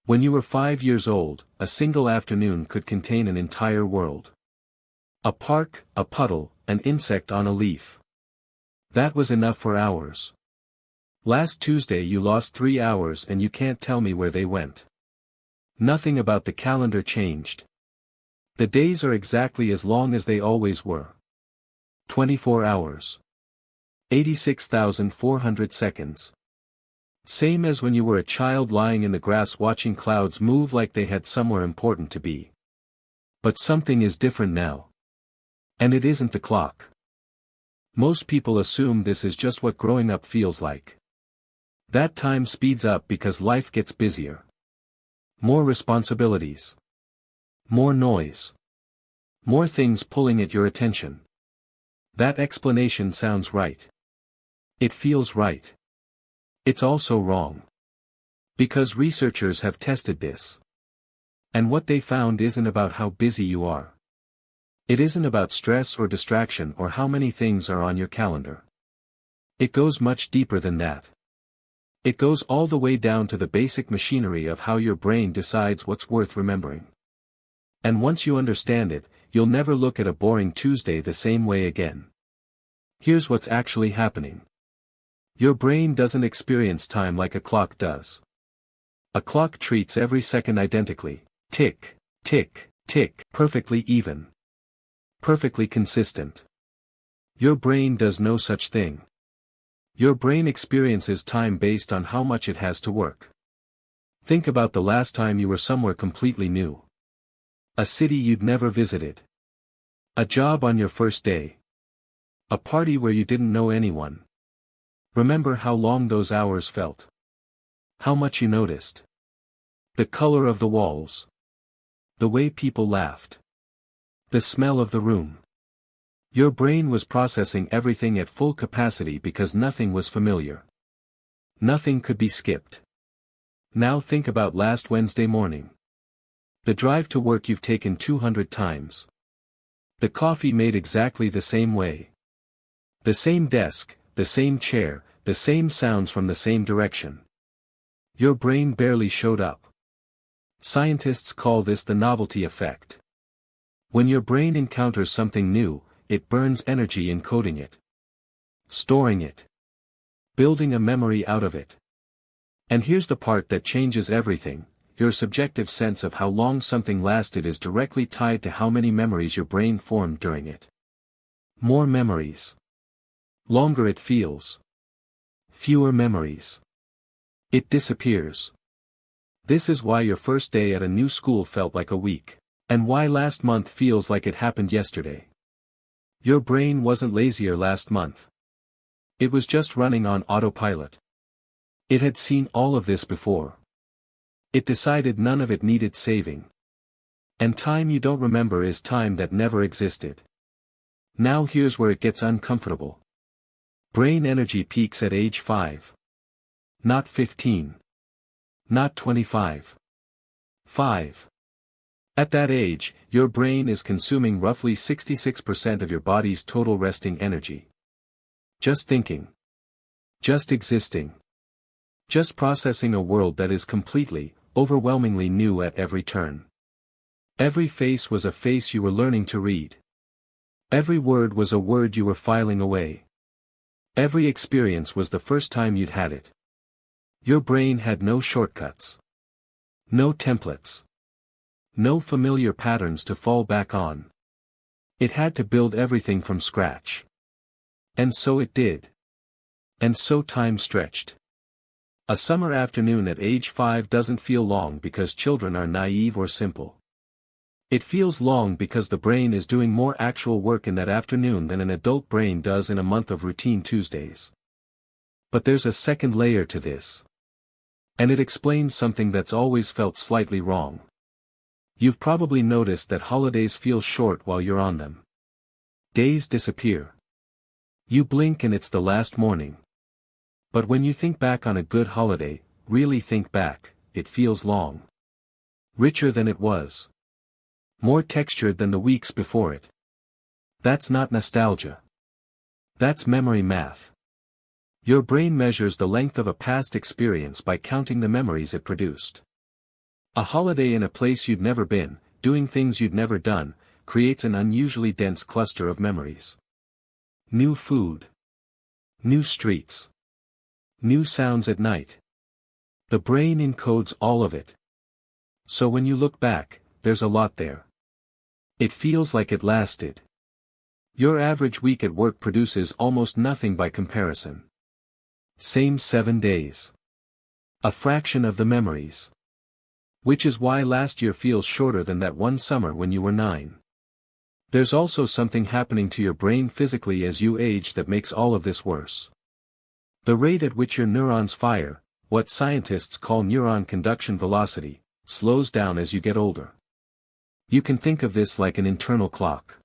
When you were 5 years old, a single afternoon could contain an entire world. A park, a puddle, an insect on a leaf. That was enough for hours. Last Tuesday you lost 3 hours and you can't tell me where they went. Nothing about the calendar changed. The days are exactly as long as they always were. 24 hours. 86,400 seconds. Same as when you were a child lying in the grass watching clouds move like they had somewhere important to be. But something is different now. And it isn't the clock. Most people assume this is just what growing up feels like. That time speeds up because life gets busier. More responsibilities. More noise. More things pulling at your attention. That explanation sounds right. It feels right. It's also wrong. Because researchers have tested this. And what they found isn't about how busy you are. It isn't about stress or distraction or how many things are on your calendar. It goes much deeper than that. It goes all the way down to the basic machinery of how your brain decides what's worth remembering. And once you understand it, you'll never look at a boring Tuesday the same way again. Here's what's actually happening. Your brain doesn't experience time like a clock does. A clock treats every second identically, tick, tick, tick, perfectly even. Perfectly consistent. Your brain does no such thing. Your brain experiences time based on how much it has to work. Think about the last time you were somewhere completely new. A city you'd never visited. A job on your first day. A party where you didn't know anyone. Remember how long those hours felt. How much you noticed. The color of the walls. The way people laughed. The smell of the room. Your brain was processing everything at full capacity because nothing was familiar. Nothing could be skipped. Now think about last Wednesday morning. The drive to work you've taken 200 times. The coffee made exactly the same way. The same desk, the same chair, the same sounds from the same direction. Your brain barely showed up. Scientists call this the novelty effect. When your brain encounters something new, it burns energy encoding it. Storing it. Building a memory out of it. And here's the part that changes everything. Your subjective sense of how long something lasted is directly tied to how many memories your brain formed during it. More memories. Longer it feels. Fewer memories. It disappears. This is why your first day at a new school felt like a week, and why last month feels like it happened yesterday. Your brain wasn't lazier last month. It was just running on autopilot. It had seen all of this before. It decided none of it needed saving. And time you don't remember is time that never existed. Now here's where it gets uncomfortable. Brain energy peaks at age 5. Not 15. Not 25. 5. At that age, your brain is consuming roughly 66% of your body's total resting energy. Just thinking. Just existing. Just processing a world that is completely, overwhelmingly new at every turn. Every face was a face you were learning to read. Every word was a word you were filing away. Every experience was the first time you'd had it. Your brain had no shortcuts. No templates. No familiar patterns to fall back on. It had to build everything from scratch. And so it did. And so time stretched. A summer afternoon at age 5 doesn't feel long because children are naive or simple. It feels long because the brain is doing more actual work in that afternoon than an adult brain does in a month of routine Tuesdays. But there's a second layer to this. And it explains something that's always felt slightly wrong. You've probably noticed that holidays feel short while you're on them. Days disappear. You blink and it's the last morning. But when you think back on a good holiday, really think back, it feels long. Richer than it was. More textured than the weeks before it. That's not nostalgia. That's memory math. Your brain measures the length of a past experience by counting the memories it produced. A holiday in a place you'd never been, doing things you'd never done, creates an unusually dense cluster of memories. New food. New streets. New sounds at night. The brain encodes all of it. So when you look back, there's a lot there. It feels like it lasted. Your average week at work produces almost nothing by comparison. Same 7 days. A fraction of the memories. Which is why last year feels shorter than that one summer when you were 9. There's also something happening to your brain physically as you age that makes all of this worse. The rate at which your neurons fire, what scientists call neuron conduction velocity, slows down as you get older. You can think of this like an internal clock.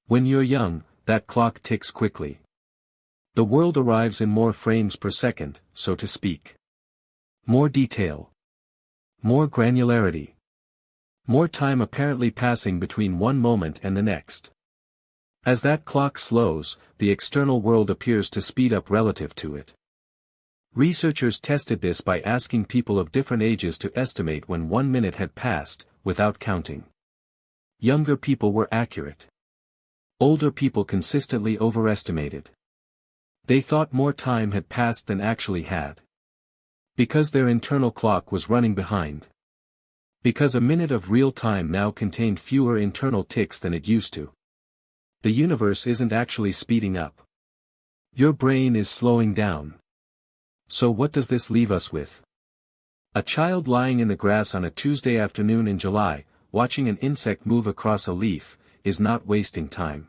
When you're young, that clock ticks quickly. The world arrives in more frames per second, so to speak. More detail. More granularity. More time apparently passing between one moment and the next. As that clock slows, the external world appears to speed up relative to it. Researchers tested this by asking people of different ages to estimate when 1 minute had passed, without counting. Younger people were accurate. Older people consistently overestimated. They thought more time had passed than actually had. Because their internal clock was running behind. Because a minute of real time now contained fewer internal ticks than it used to. The universe isn't actually speeding up. Your brain is slowing down. So what does this leave us with? A child lying in the grass on a Tuesday afternoon in July, watching an insect move across a leaf, is not wasting time.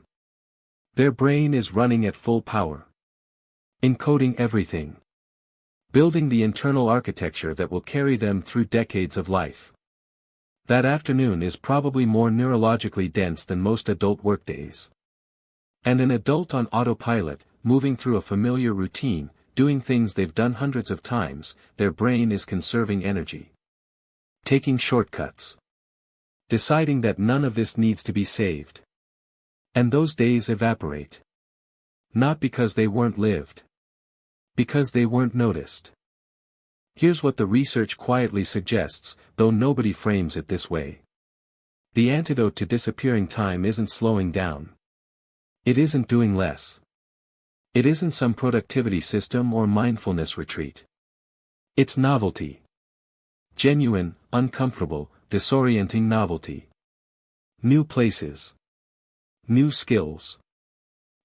Their brain is running at full power. Encoding everything. Building the internal architecture that will carry them through decades of life. That afternoon is probably more neurologically dense than most adult workdays. And an adult on autopilot, moving through a familiar routine, doing things they've done hundreds of times, their brain is conserving energy. Taking shortcuts. Deciding that none of this needs to be saved. And those days evaporate. Not because they weren't lived. Because they weren't noticed. Here's what the research quietly suggests, though nobody frames it this way. The antidote to disappearing time isn't slowing down. It isn't doing less. It isn't some productivity system or mindfulness retreat. It's novelty. Genuine, uncomfortable, disorienting novelty. New places. New skills.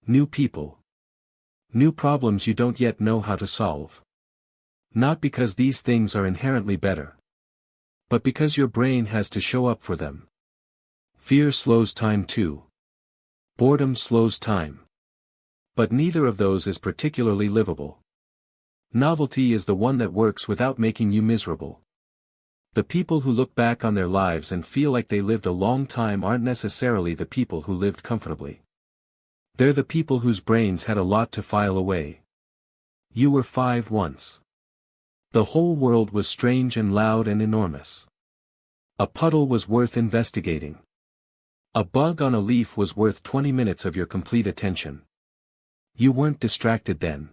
New people. New problems you don't yet know how to solve. Not because these things are inherently better. But because your brain has to show up for them. Fear slows time too. Boredom slows time. But neither of those is particularly livable. Novelty is the one that works without making you miserable. The people who look back on their lives and feel like they lived a long time aren't necessarily the people who lived comfortably. They're the people whose brains had a lot to file away. You were 5 once. The whole world was strange and loud and enormous. A puddle was worth investigating. A bug on a leaf was worth 20 minutes of your complete attention. You weren't distracted then.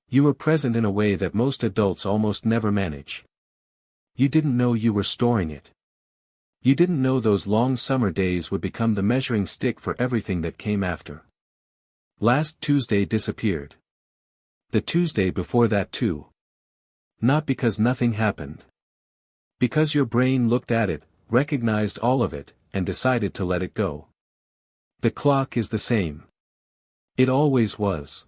You were present in a way that most adults almost never manage. You didn't know you were storing it. You didn't know those long summer days would become the measuring stick for everything that came after. Last Tuesday disappeared. The Tuesday before that too. Not because nothing happened. Because your brain looked at it, recognized all of it, and decided to let it go. The clock is the same. It always was.